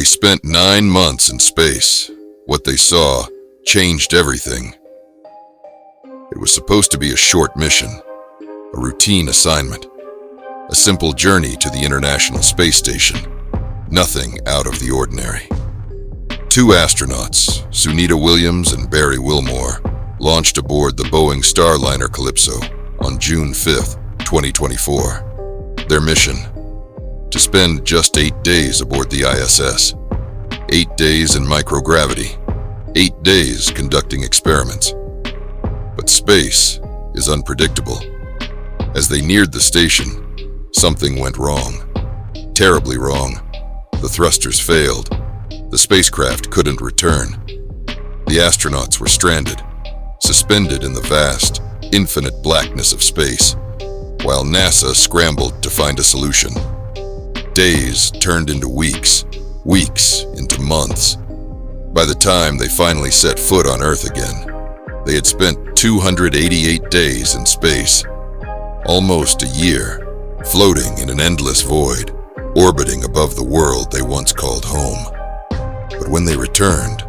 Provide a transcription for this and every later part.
They spent 9 months in space. What they saw changed everything. It was supposed to be a short mission, a routine assignment, a simple journey to the International Space Station, nothing out of the ordinary. 2 astronauts, Sunita Williams and Barry Wilmore, launched aboard the Boeing Starliner Calypso on June 5, 2024. Their mission: to spend just 8 days aboard the ISS, 8 days in microgravity, 8 days conducting experiments. But space is unpredictable. As they neared the station, something went wrong. Terribly wrong. The thrusters failed. The spacecraft couldn't return. The astronauts were stranded, suspended in the vast, infinite blackness of space, while NASA scrambled to find a solution. Days turned into weeks, weeks into months. By the time they finally set foot on Earth again, they had spent 288 days in space, almost a year, floating in an endless void, orbiting above the world they once called home. But when they returned,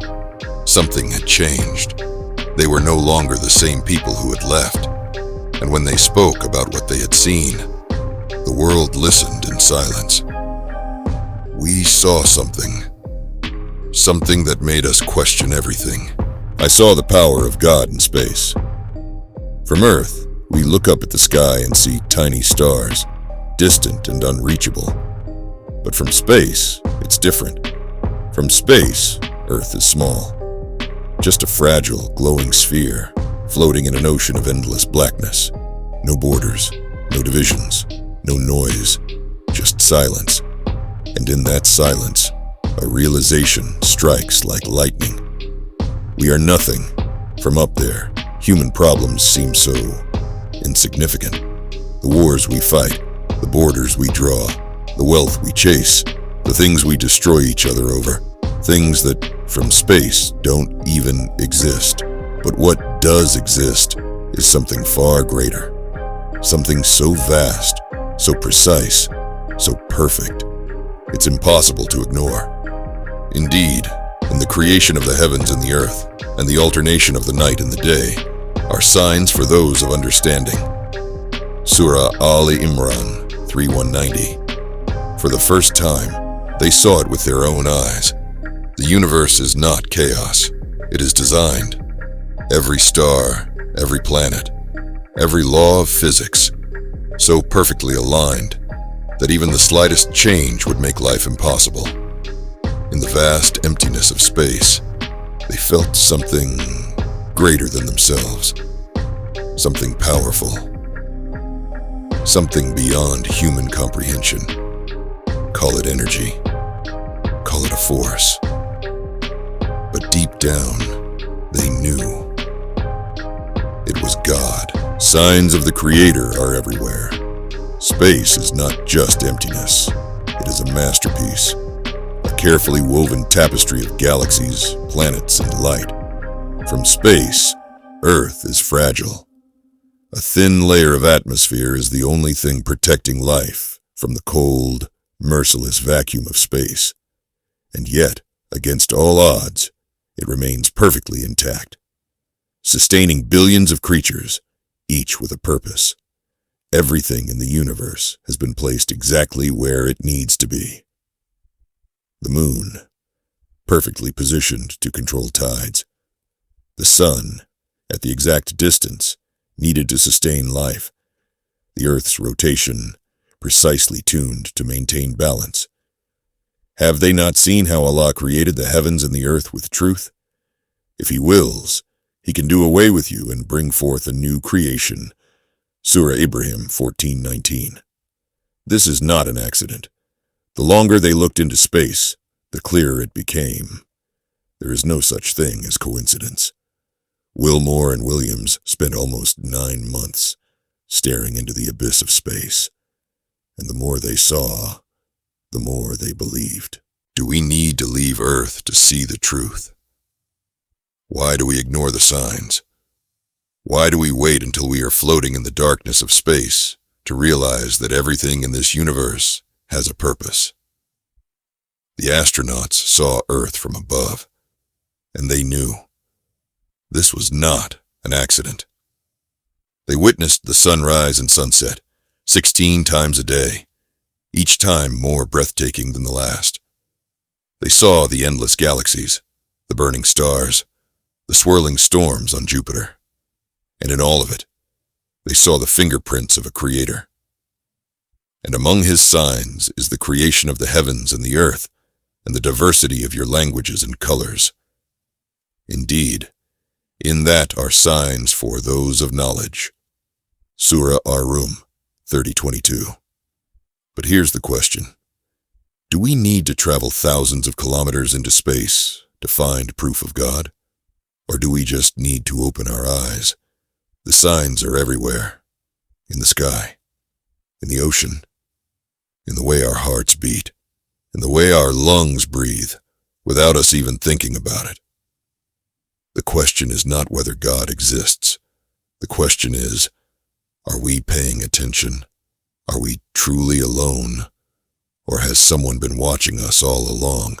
something had changed. They were no longer the same people who had left, and when they spoke about what they had seen, the world listened in silence. We saw something that made us question everything. I saw the power of God in space. From Earth, we look up at the sky and see tiny stars, distant and unreachable. But from space, it's different. From space, Earth is small. Just a fragile, glowing sphere, floating in an ocean of endless blackness. No borders, no divisions, no noise, just silence. And in that silence, a realization strikes like lightning. We are nothing. From up there, human problems seem so insignificant. The wars we fight, the borders we draw, the wealth we chase, the things we destroy each other over, things that, from space, don't even exist. But what does exist is something far greater. Something so vast, so precise, so perfect. It's impossible to ignore. Indeed, in the creation of the heavens and the earth, and the alternation of the night and the day, are signs for those of understanding. Surah Al-Imran 3:190. For the first time, they saw it with their own eyes. The universe is not chaos. It is designed. Every star, every planet, every law of physics, so perfectly aligned that even the slightest change would make life impossible. In the vast emptiness of space, they felt something greater than themselves, something powerful, something beyond human comprehension. Call it energy, call it a force. But deep down, they knew. It was God. Signs of the Creator are everywhere. Space is not just emptiness. It is a masterpiece, a carefully woven tapestry of galaxies, planets, and light. From space, Earth is fragile. A thin layer of atmosphere is the only thing protecting life from the cold, merciless vacuum of space. And yet, against all odds, it remains perfectly intact, sustaining billions of creatures, each with a purpose. Everything in the universe has been placed exactly where it needs to be. The moon, perfectly positioned to control tides. The sun, at the exact distance needed to sustain life. The Earth's rotation, precisely tuned to maintain balance. Have they not seen how Allah created the heavens and the earth with truth? If He wills, He can do away with you and bring forth a new creation. Surah Ibrahim 14:19. This is not an accident. The longer they looked into space, the clearer it became. There is no such thing as coincidence. Wilmore and Williams spent almost 9 months staring into the abyss of space, and the more they saw, the more they believed. Do we need to leave Earth to see the truth? Why do we ignore the signs? Why do we wait until we are floating in the darkness of space to realize that everything in this universe has a purpose? The astronauts saw Earth from above, and they knew this was not an accident. They witnessed the sunrise and sunset 16 times a day, each time more breathtaking than the last. They saw the endless galaxies, the burning stars, the swirling storms on Jupiter, and in all of it, they saw the fingerprints of a creator. And among his signs is the creation of the heavens and the earth, and the diversity of your languages and colors. Indeed, in that are signs for those of knowledge. Surah Ar-Rum 30:22. But here's the question. Do we need to travel thousands of kilometers into space to find proof of God? Or do we just need to open our eyes? The signs are everywhere. In the sky, in the ocean, in the way our hearts beat, in the way our lungs breathe, without us even thinking about it. The question is not whether God exists. The question is, are we paying attention? Are we truly alone? Or has someone been watching us all along?